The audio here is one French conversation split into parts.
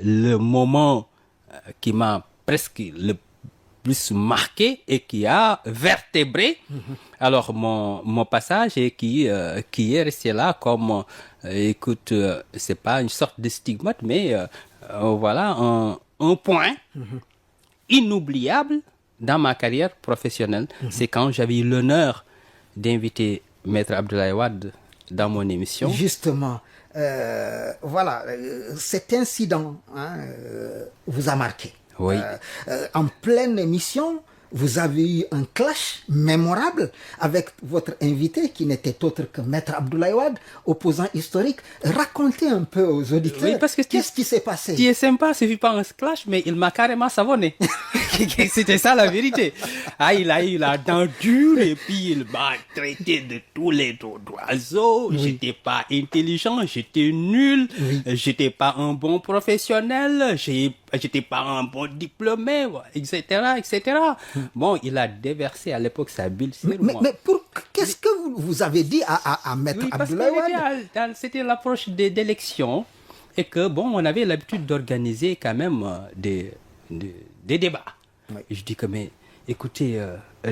le moment qui m'a presque le plus marqué et qui a vertébré alors mon passage et qui est resté là comme écoute, c'est pas une sorte de stigmate, mais voilà un point inoubliable dans ma carrière professionnelle. C'est quand j'avais eu l'honneur d'inviter Maître Abdoulaye Wade dans mon émission. Justement, voilà, cet incident vous a marqué. Oui. En pleine émission, vous avez eu un clash mémorable avec votre invité qui n'était autre que Maître Abdoulaye Wade, opposant historique. Racontez un peu aux auditeurs, Oui, parce que qu'est-ce qui s'est passé? Ce qui est sympa, c'est pas un clash, mais il m'a carrément savonné. C'était ça la vérité. Ah, il a eu la dent dure et puis il m'a traité de tous les oiseaux. Oui. J'étais pas intelligent, j'étais nul, j'étais pas un bon professionnel, j'étais pas un bon diplômé, etc., etc. Bon, il a déversé à l'époque sa bile sur moi. Mais qu'est-ce que vous avez dit à Maître Abdoulaye Wade? C'était l'approche des élections et que, bon, on avait l'habitude d'organiser quand même des débats. Oui. Et je dis que, mais écoutez,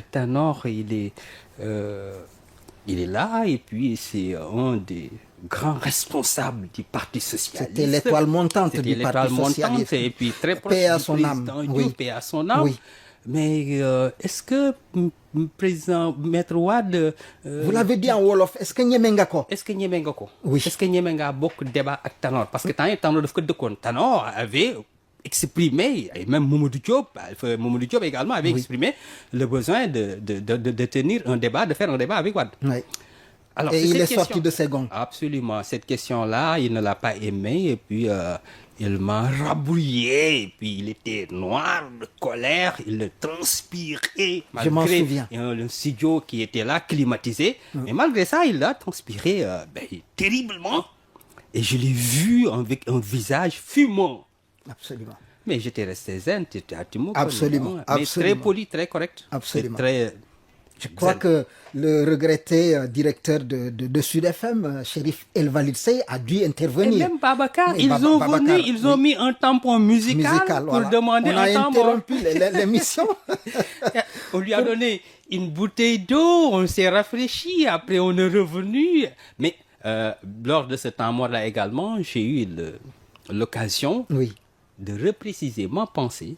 Tanor, il est là et puis c'est un des grands responsables du Parti socialiste. C'était l'étoile montante du Parti socialiste. Et puis très proche paix à du son président âme. Diop, paix à son âme. Oui. Mais est-ce que président Maître Wade vous l'avez dit en wolof, est-ce que ñemenga ko? Est-ce que ñemenga ko? Oui. Est-ce que ñemenga bokk débat ak Tanor? Parce que Tanor daf ko dëkkoon. Tanor avait exprimé, et même Mamadou Diop également avait exprimé le besoin de tenir un débat, de faire un débat avec Wade. Oui. Alors, et il est sorti de ses gonds. Absolument. Cette question-là, il ne l'a pas aimée et puis il m'a rabrouillé et puis il était noir de colère, il transpirait. Je m'en souviens. Le studio qui était là, climatisé. Mais malgré ça, il a transpiré terriblement. Et je l'ai vu avec un visage fumant. Absolument. Mais j'étais resté zen, absolument. Mais très poli, très correct. Absolument. Très... Je crois que le regretté directeur de Sud FM, Chérif El Walid Sey, a dû intervenir. Et même Babacar, ils ont mis un tampon musical pour voilà. demander un tampon. On a interrompu l'émission. On lui a donné une bouteille d'eau, on s'est rafraîchi, après on est revenu. Mais lors de ce temps mort-là également, j'ai eu l'occasion de repréciser ma pensée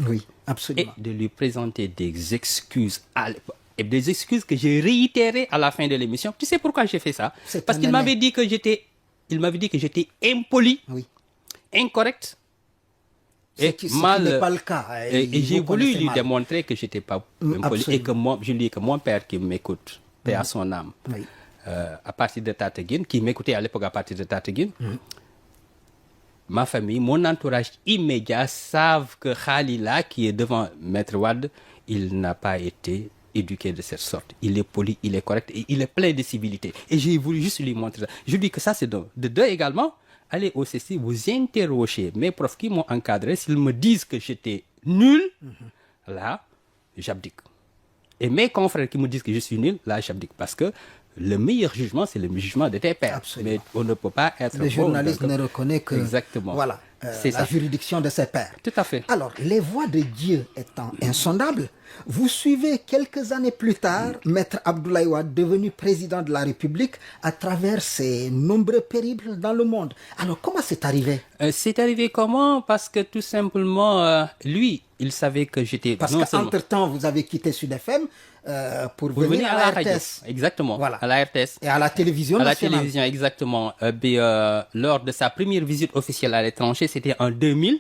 absolument. Et de lui présenter des excuses à l'époque. Et des excuses que j'ai réitérées à la fin de l'émission. Tu sais pourquoi j'ai fait ça? Parce qu'il m'avait dit que j'étais impoli, incorrect. Ce n'est pas le cas. Et j'ai voulu lui démontrer que j'étais pas impoli et que je lui dis que mon père qui m'écoute, paix à son âme, à partir de Tataguine, qui m'écoutait à l'époque à partir de Tataguine, ma famille, mon entourage immédiat savent que Khalila, qui est devant Maître Wade, il n'a pas été éduqué de cette sorte. Il est poli, il est correct et il est plein de civilité. Et j'ai voulu juste lui montrer ça. Je lui dis que ça c'est de deux également. Allez au CC, vous interrogez mes profs qui m'ont encadré. S'ils me disent que j'étais nul, là, j'abdique. Et mes confrères qui me disent que je suis nul, là, j'abdique. Parce que le meilleur jugement, c'est le jugement de tes pairs. Absolument. Mais on ne peut pas être le journaliste ne reconnaît que exactement. Voilà, la juridiction de ses pairs. Tout à fait. Alors, les voies de Dieu étant insondables, vous suivez quelques années plus tard Maître Abdoulaye Wade, devenu président de la République, à travers ses nombreux périples dans le monde. Alors, comment c'est arrivé? C'est arrivé comment? Parce que tout simplement, lui, il savait que j'étais... Parce qu'entre-temps, vous avez quitté Sud FM pour venir à la RTS. Exactement, voilà. À la RTS. Et à la télévision nationale. À la télévision, exactement. Lors de sa première visite officielle à l'étranger, c'était en 2000.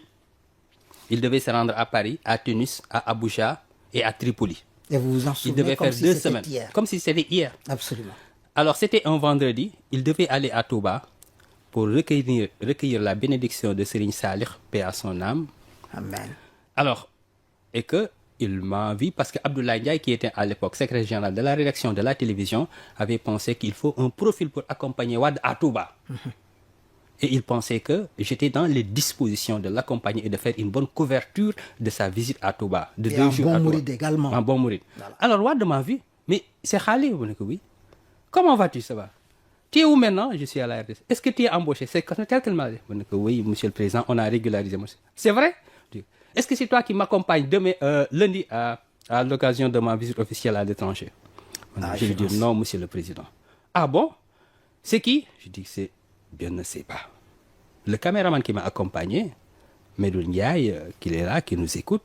Il devait se rendre à Paris, à Tunis, à Abuja et à Tripoli. Et vous vous en souvenez? Il devait faire 2 semaines. Hier. Comme si c'était hier. Absolument. Alors, c'était un vendredi. Il devait aller à Touba pour recueillir la bénédiction de Serigne Salih, paix à son âme. Amen. Alors, et que il m'a vu parce que Abdoulaye Ndiaye, qui était à l'époque secrétaire général de la rédaction de la télévision, avait pensé qu'il faut un profil pour accompagner Wade à Touba. Et il pensait que j'étais dans les dispositions de l'accompagner et de faire une bonne couverture de sa visite à Touba. De et 2 jours bon à Touba. mouride également. Un bon mouride. Voilà. Alors Wade m'a vu, mais c'est Khalil, oui. Comment vas-tu, ça va? Tu es où maintenant? Je suis à la RDC. Est-ce que tu es embauché? C'est tel qu'elle m'a dit. Oui, monsieur le président, on a régularisé. C'est vrai? Est-ce que c'est toi qui m'accompagnes demain, lundi, à l'occasion de ma visite officielle à l'étranger? Je lui dis non, monsieur le président. Ah bon? C'est qui? Je dis c'est, je ne sais pas. Le caméraman qui m'a accompagné, Medoune Ndiaye, qui est là, qui nous écoute.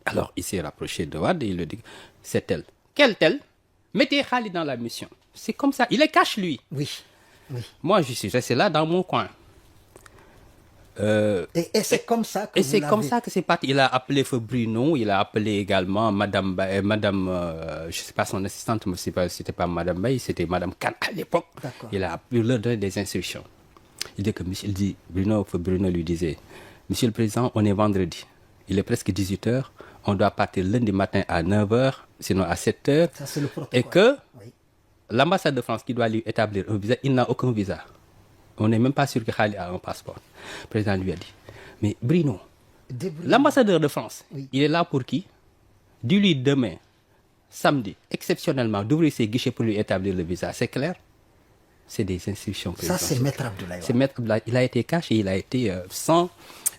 Alors il s'est rapproché de Wade et il lui dit c'est elle. Quelle telle? Mettez Khalid dans la mission. C'est comme ça. Il est cache lui. Oui. Moi, je suis resté là dans mon coin. Et c'est comme ça que c'est parti. Il a appelé Feu Bruno, il a appelé également Madame, je sais pas son assistante, mais c'était pas Madame Baye, c'était Madame Khan à l'époque. D'accord. Il a leur donné des instructions. Il dit que Feu Bruno lui disait, Monsieur le Président, on est vendredi, il est presque 18h, on doit partir lundi matin à 9h, sinon à 7h. Ça, c'est le protocole. Et que l'ambassade de France qui doit lui établir un visa, il n'a aucun visa. On n'est même pas sûr que Khalid a un passeport. Le président lui a dit, mais Bruno, l'ambassadeur de France, il est là pour qui? Dis-lui demain, samedi, exceptionnellement, d'ouvrir ses guichets pour lui établir le visa. C'est clair? C'est des instructions présidentielles. Ça, c'est Maître Abdoulaye Wade. C'est Maître Abdoulaye. Il a été caché, il a été sans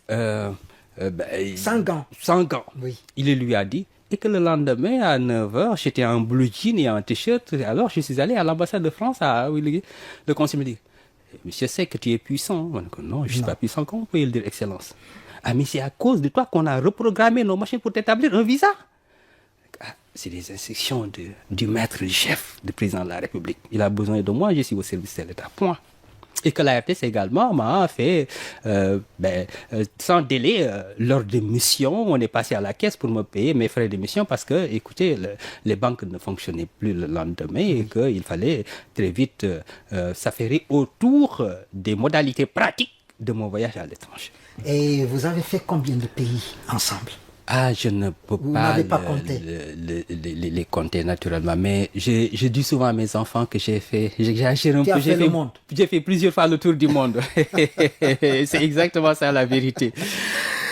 gants. Sans gants. Oui. Il lui a dit, et que le lendemain, à 9h, j'étais en blue jean et en t-shirt. Alors, je suis allé à l'ambassade de France, le conseiller me dit, Monsieur sait que tu es puissant. Non, je ne suis pas puissant. Comment vous pouvez le dire, Excellence? Ah, mais c'est à cause de toi qu'on a reprogrammé nos machines pour t'établir un visa. Ah, c'est des instructions du maître chef, du président de la République. Il a besoin de moi, je suis au service de l'État. Point. Et que la RTS également m'a fait, sans délai, lors de mission, on est passé à la caisse pour me payer mes frais de mission parce que, écoutez, les banques ne fonctionnaient plus le lendemain et qu'il fallait très vite s'affairer autour des modalités pratiques de mon voyage à l'étranger. Et vous avez fait combien de pays ensemble? Ah, je ne peux pas les compter naturellement, mais je dis souvent à mes enfants que j'ai fait plusieurs fois le tour du monde. C'est exactement ça la vérité.